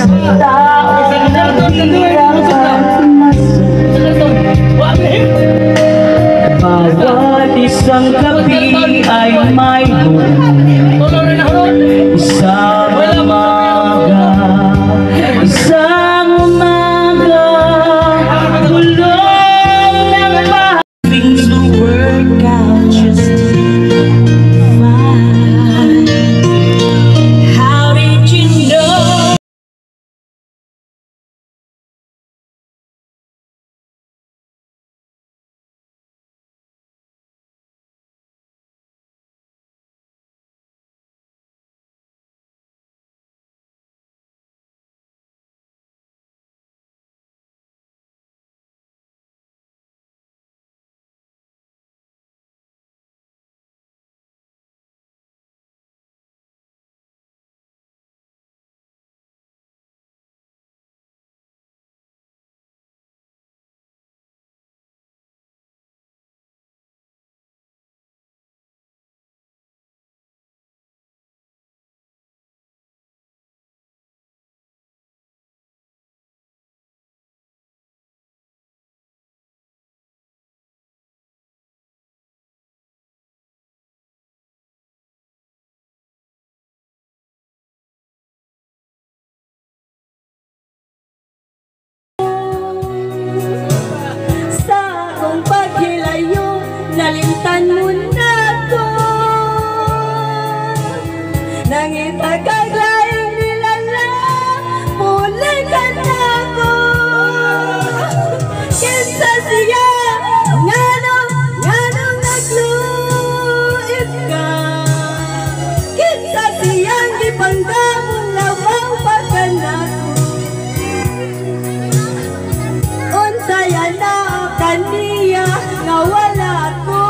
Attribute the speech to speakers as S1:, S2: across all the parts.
S1: taong naghihirap bawat isang gabi ay may isang umaga bulong ng mahal. Things will work out just fine. How did you know?
S2: Nalimtan mo na ko, nangitagag laing nilala, mulay ka na ko. Kinsa siya, nganong nagluit ka, kinsa siyang ipanggang lawang pagkanako. Unsaya na kaniya nga wala ko.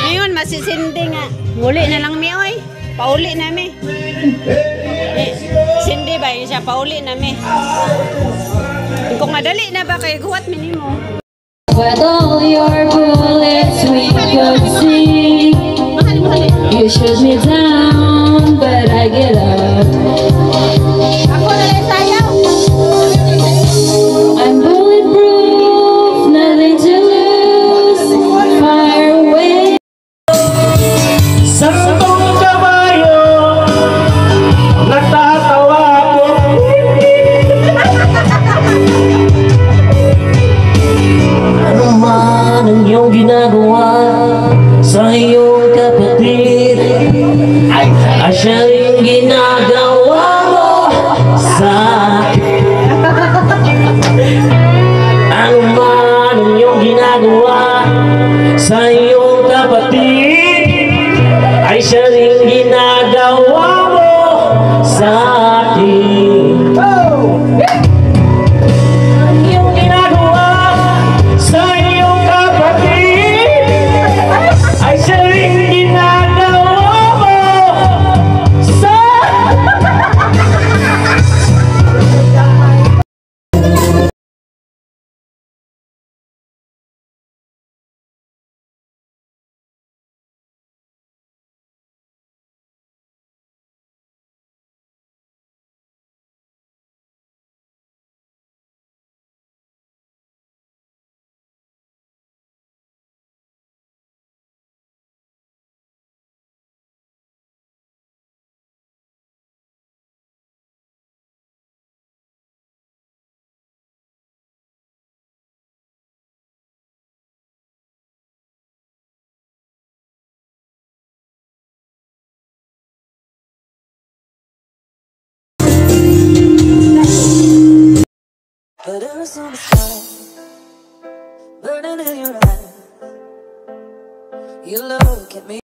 S3: Ngayon masisindi nga. Nguli na lang mi oy. Pauli na mi. Sindi ba yun siya? Pauli na mi. Kung madali na ba kay guwat mi nimo.
S4: With all your bullets we could see. You shoot me down, but I get up.
S3: Ako na lang sayaw.
S4: I'm bulletproof, nothing to lose. Fire away.
S1: Santong kabayo, natatawa ko. Ano man ang iyong ginagawa sa iyong kapatid, ay siya rin ginagawa mo sa akin. Ano man ang iyong ginagawa sa iyong kapatid, ay siya rin ginagawa mo sa akin. Ang iyong ginagawa sa iyong kapatid, ay siya rin ginagawa mo sa
S2: But it was on the sky.
S5: you look at me.